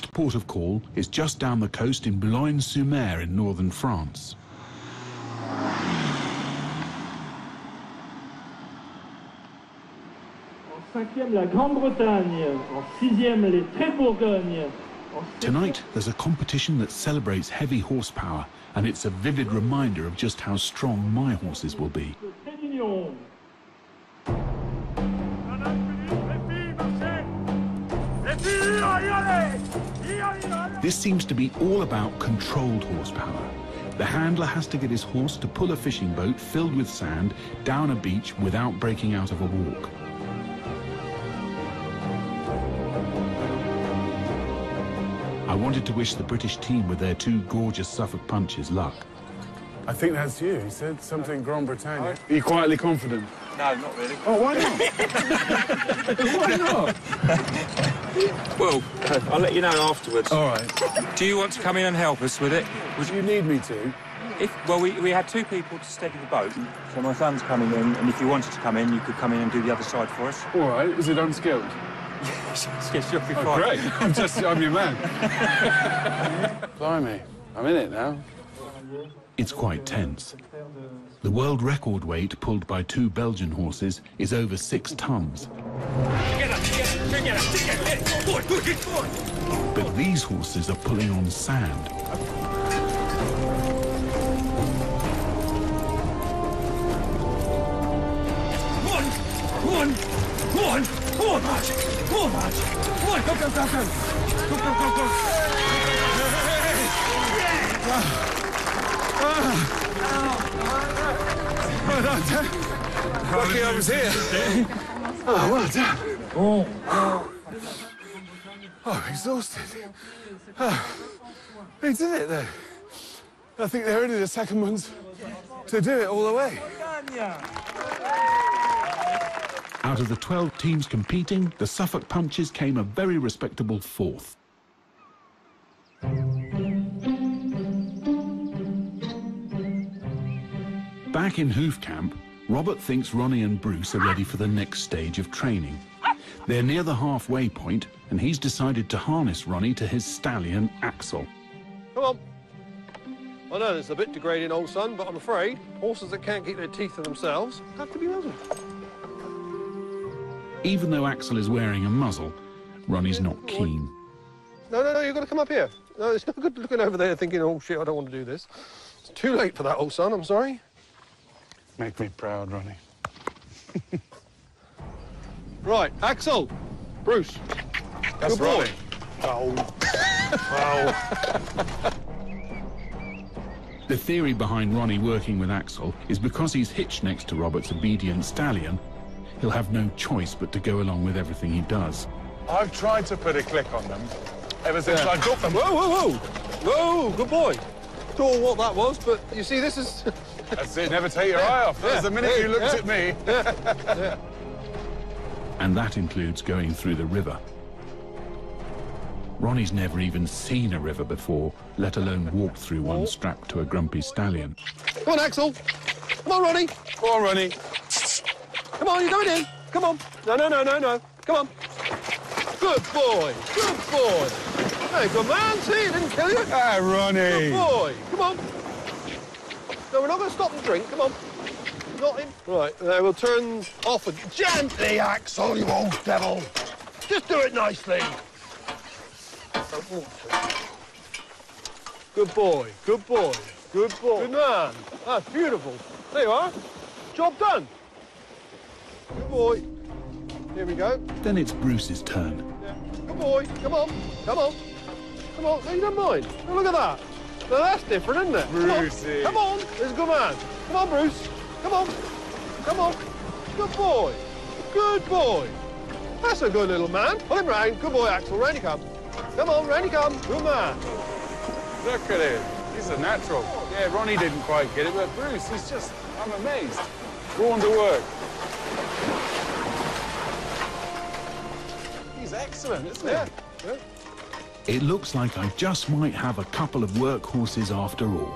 port of call is just down the coast in Boulogne-sur-Mer in northern France. Tonight, there's a competition that celebrates heavy horsepower, and it's a vivid reminder of just how strong my horses will be. This seems to be all about controlled horsepower. The handler has to get his horse to pull a fishing boat filled with sand down a beach without breaking out of a walk. I wanted to wish the British team with their two gorgeous Suffolk punches luck. I think that's you. He said something Grand Bretagne. Are you quietly confident? No, not really. Oh, why not? Why not? Well, I'll let you know afterwards. All right. Do you want to come in and help us with it? Would you need me to? Well, we had two people to steady the boat, so my son's coming in, and if you wanted to come in, you could come in and do the other side for us. All right. Is it unskilled? Yes, you'll be fine. Oh, great. I'm your man. Blimey. I'm in it now. It's quite tense. The world record weight pulled by two Belgian horses is over 6 tons. But these horses are pulling on sand. Well done, Dad. Lucky I was here. Oh, well done. Oh, I'm exhausted. Oh, they did it, though. I think they're only the second ones to do it all the way. Out of the 12 teams competing, the Suffolk Punches came a very respectable 4th. Back in Hoof Camp, Robert thinks Ronnie and Bruce are ready for the next stage of training. They're near the halfway point, and he's decided to harness Ronnie to his stallion, Axel. Come on. I know it's a bit degrading, old son, but I'm afraid horses that can't keep their teeth to themselves have to be muzzled. Even though Axel is wearing a muzzle, Ronnie's not keen. No, you've got to come up here. No, it's not good looking over there thinking, oh, shit, I don't want to do this. It's too late for that, old son, I'm sorry. Make me proud, Ronnie. Right, Axel. Bruce. That's good boy. Ronnie. Oh. The theory behind Ronnie working with Axel is because he's hitched next to Robert's obedient stallion, he'll have no choice but to go along with everything he does. I've tried to put a click on them ever since I got them. Whoa. Whoa, good boy. Don't know what that was, but you see, this is... That's it, never take your eye off. That was the minute you looked at me. And that includes going through the river. Ronnie's never even seen a river before, let alone walked through one strapped to a grumpy stallion. Come on, Axel. Come on, Ronnie. Go on, Ronnie. Come on, you're going in. Come on. No. Come on. Good boy. Hey, good man. See, it didn't kill you. Ah, Ronnie. Good boy. Come on. No, we're not going to stop and drink. Come on. Not in. Right, we'll turn off gently, Axel, you old devil. Just do it nicely. Good boy. Good man. That's beautiful. There you are. Job done. Good boy. Here we go. Then it's Bruce's turn. Yeah. Good boy. Come on. No, you don't mind. Oh, look at that. Now, that's different, isn't it? Brucey. Come on. There's a good man. Come on, Bruce. Come on. Good boy. That's a good little man. Pull him round. Good boy, Axel. Round he come. Come on, round he come. Good man. Look at him. He's a natural. Yeah, Ronnie didn't quite get it, but Bruce, he's just... I'm amazed. Born to work. He's excellent, isn't he? Yeah. It looks like I just might have a couple of workhorses after all.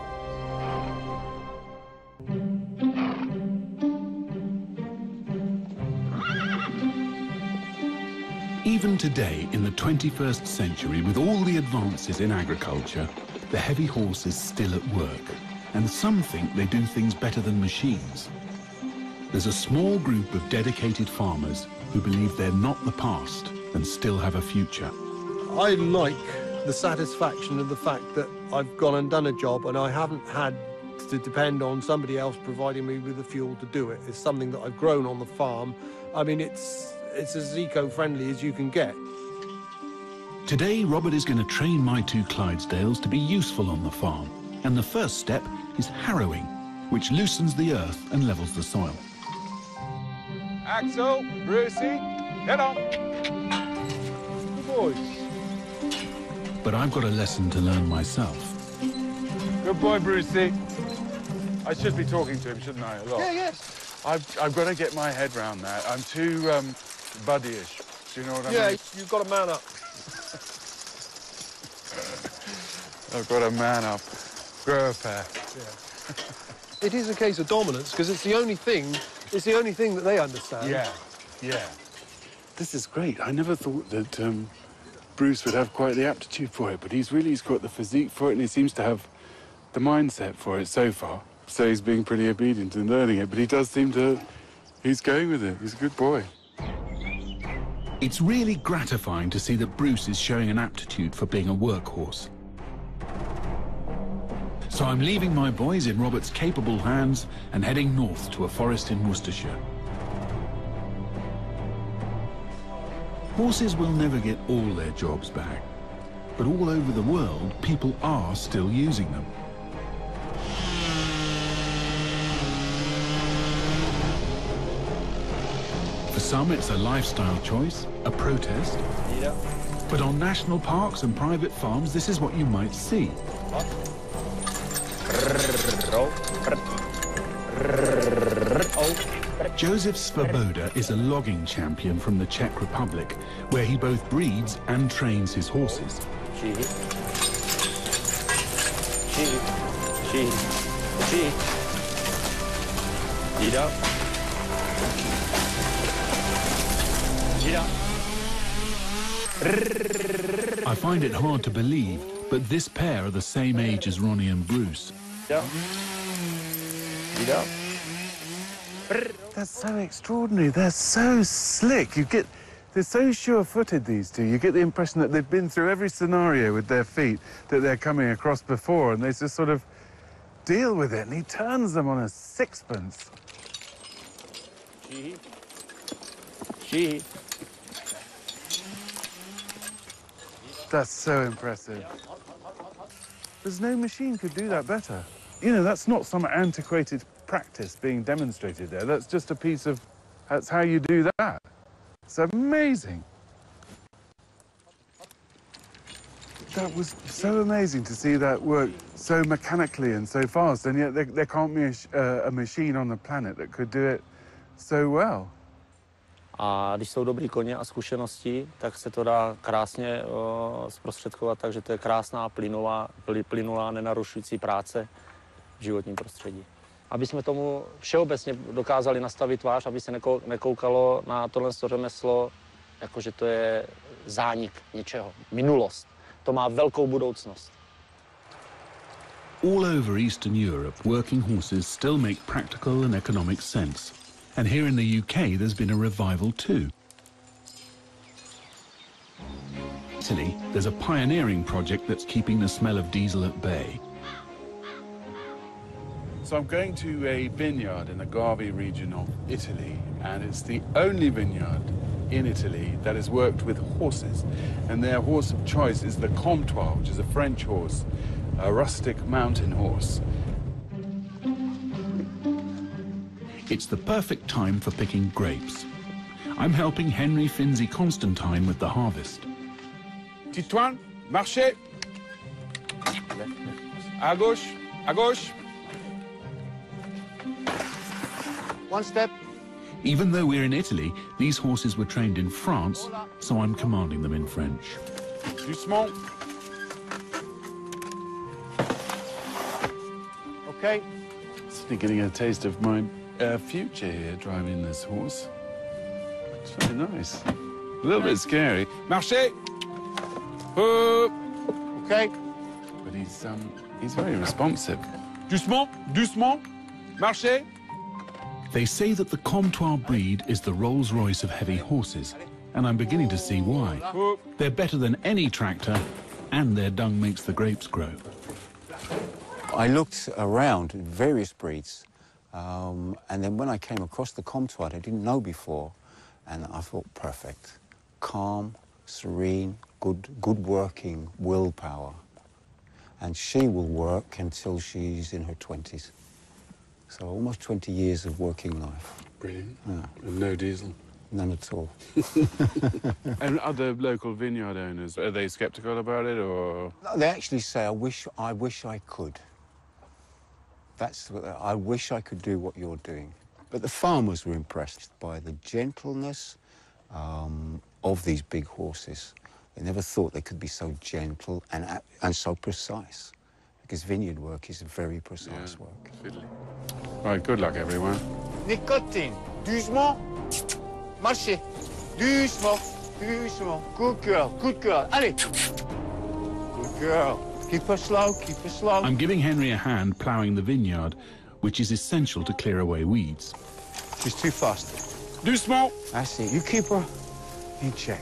Even today, in the the 21st century, with all the advances in agriculture, the heavy horse is still at work, and some think they do things better than machines. There's a small group of dedicated farmers who believe they're not the past and still have a future. I like the satisfaction of the fact that I've gone and done a job and I haven't had to depend on somebody else providing me with the fuel to do it. It's something that I've grown on the farm. I mean, it's as eco-friendly as you can get. Today, Robert is going to train my two Clydesdales to be useful on the farm. And the first step is harrowing, which loosens the earth and levels the soil. Axel, Brucey, head on. Good boys. But I've got a lesson to learn myself. Good boy, Brucey. I should be talking to him, shouldn't I, a lot? Yeah, yes. I've got to get my head round that. I'm too buddyish. Do you know what I mean? Yeah, you've got to man up. I've got to man up. Grow a pair. Yeah. It is a case of dominance because it's the only thing that they understand. Yeah, yeah. This is great. I never thought that Bruce would have quite the aptitude for it, but he's got the physique for it, and he seems to have the mindset for it so far. So he's being pretty obedient in learning it, but he does seem to... He's going with it. He's a good boy. It's really gratifying to see that Bruce is showing an aptitude for being a workhorse. So I'm leaving my boys in Robert's capable hands and heading north to a forest in Worcestershire. Horses will never get all their jobs back, but all over the world, people are still using them. For some, it's a lifestyle choice, a protest. Yeah. But on national parks and private farms, this is what you might see. Josef Suoboda is a logging champion from the Czech Republic, where he both breeds and trains his horses. I find it hard to believe, but this pair are the same age as Ronnie and Bruce. That's so extraordinary. They're so slick. They're so sure-footed, these two. You get the impression that they've been through every scenario with their feet that they're coming across before, and they just sort of deal with it, and he turns them on a sixpence. That's so impressive. There's no machine could do that better. You know, that's not some antiquated practice being demonstrated there. That's just a piece of... That's how you do that. It's amazing. That was so amazing to see that work so mechanically and so fast, and yet there can't be a machine on the planet that could do it so well. A když jsou dobrý koně a zkušenosti, tak se to dá krásně zprostředkovat, takže to je krásná, plynulá, nenarušující práce v životním prostředí. Aby jsme tomu všeobecně dokázali nastavit tvář, aby se nekoukalo na tohle řemeslo, jakože to je zánik něčeho, minulost. To má velkou budoucnost. All over Eastern Europe, working horses still make practical and economic sense. And here in the UK, there's been a revival too. In Italy, there's a pioneering project that's keeping the smell of diesel at bay. So I'm going to a vineyard in the Garvi region of Italy, and it's the only vineyard in Italy that has worked with horses. And their horse of choice is the Comtois, which is a French horse, a rustic mountain horse. It's the perfect time for picking grapes. I'm helping Henry Finzi-Constantine with the harvest. Titouan, marchez. À gauche, à gauche. One step. Even though we're in Italy, these horses were trained in France, so I'm commanding them in French. Doucement. Okay. Suddenly getting a taste of my future here, driving this horse. It's very nice. A little bit scary. Marchez! Okay. But he's very responsive. Doucement, doucement, marchez. They say that the Comtois breed is the Rolls-Royce of heavy horses, and I'm beginning to see why. They're better than any tractor, and their dung makes the grapes grow. I looked around at various breeds, and then when I came across the Comtois, I didn't know before, and I thought, perfect. Calm, serene, good working willpower. And she will work until she's in her 20s. So almost 20 years of working life. Brilliant. Yeah. And no diesel? None at all. And other local vineyard owners, are they sceptical about it, or...? They actually say, I wish I could. That's what I wish I could do what you're doing. But the farmers were impressed by the gentleness of these big horses. They never thought they could be so gentle and so precise, because vineyard work is very precise work. Fiddly. Right, good luck, everyone. Nicotine, doucement, marchez, doucement, doucement. Good girl, allez. Good girl. Keep her slow, keep her slow. I'm giving Henry a hand ploughing the vineyard, which is essential to clear away weeds. She's too fast. Doucement. That's it, you keep her in check.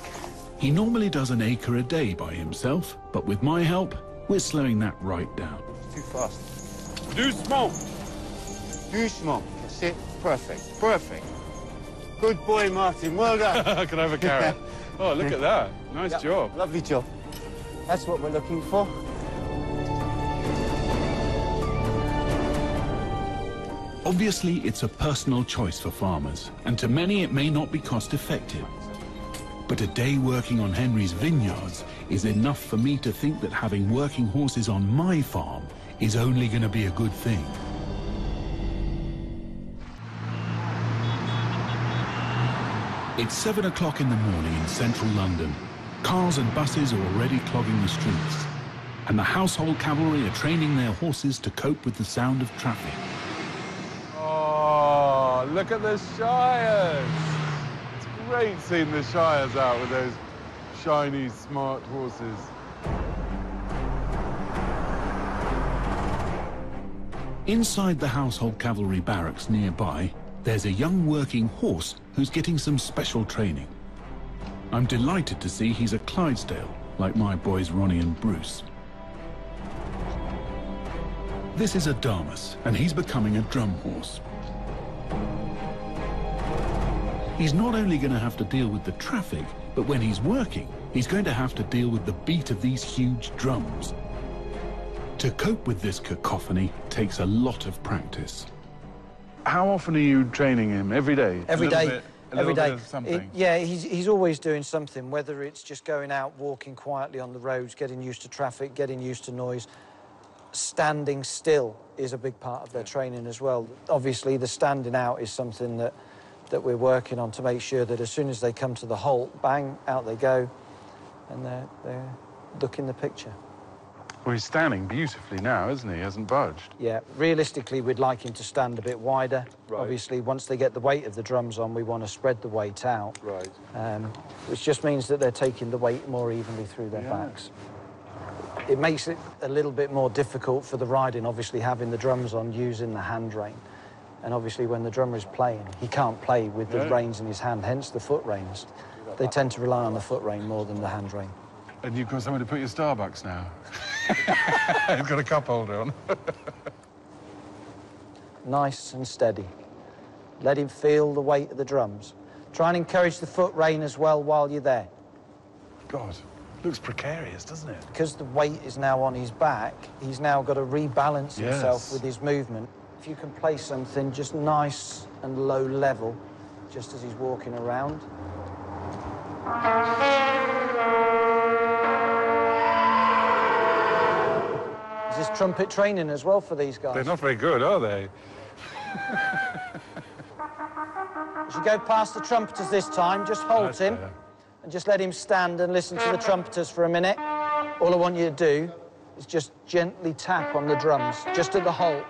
He normally does an acre a day by himself, but with my help, we're slowing that right down. Too fast. Doucement. Doucement. That's it. Perfect. Perfect. Good boy, Martin. Well done. Can I have a carrot? Oh, look at that. Nice job. Lovely job. That's what we're looking for. Obviously, it's a personal choice for farmers, and to many it may not be cost-effective. But a day working on Henry's vineyards is enough for me to think that having working horses on my farm is only going to be a good thing. It's 7 o'clock in the morning in central London. Cars and buses are already clogging the streets, and the household cavalry are training their horses to cope with the sound of traffic. Oh, look at the Shires. It's great seeing the Shires out with those shiny, smart horses. Inside the household cavalry barracks nearby, there's a young working horse who's getting some special training. I'm delighted to see he's a Clydesdale, like my boys Ronnie and Bruce. This is a Damas, and he's becoming a drum horse. He's not only going to have to deal with the traffic, but when he's working, he's going to have to deal with the beat of these huge drums. To cope with this cacophony takes a lot of practice. How often are you training him? Every day? Every day. Every day. Something? Yeah, he's always doing something, whether it's just going out, walking quietly on the roads, getting used to traffic, getting used to noise. Standing still is a big part of their training as well. Obviously, the standing out is something that we're working on to make sure that as soon as they come to the halt, bang, out they go, and they're looking the picture. Well, he's standing beautifully now, isn't he? He hasn't budged. Yeah, realistically, we'd like him to stand a bit wider. Right. Obviously, once they get the weight of the drums on, we want to spread the weight out. Right. Which just means that they're taking the weight more evenly through their backs. It makes it a little bit more difficult for the riding, obviously, having the drums on, using the hand rein. And obviously, when the drummer is playing, he can't play with the reins in his hand, hence the foot reins. They tend to rely on the foot rein more than the hand rein. And you've got somewhere to put your Starbucks now. He's got a cup holder on. Nice and steady. Let him feel the weight of the drums. Try and encourage the foot rein as well while you're there. God, looks precarious, doesn't it? Because the weight is now on his back, he's now got to rebalance himself with his movement. If you can play something just nice and low level, just as he's walking around. Is this trumpet training as well for these guys? They're not very good, are they? As you go past the trumpeters this time, just halt him and just let him stand and listen to the trumpeters for a minute. All I want you to do is just gently tap on the drums, just at the halt.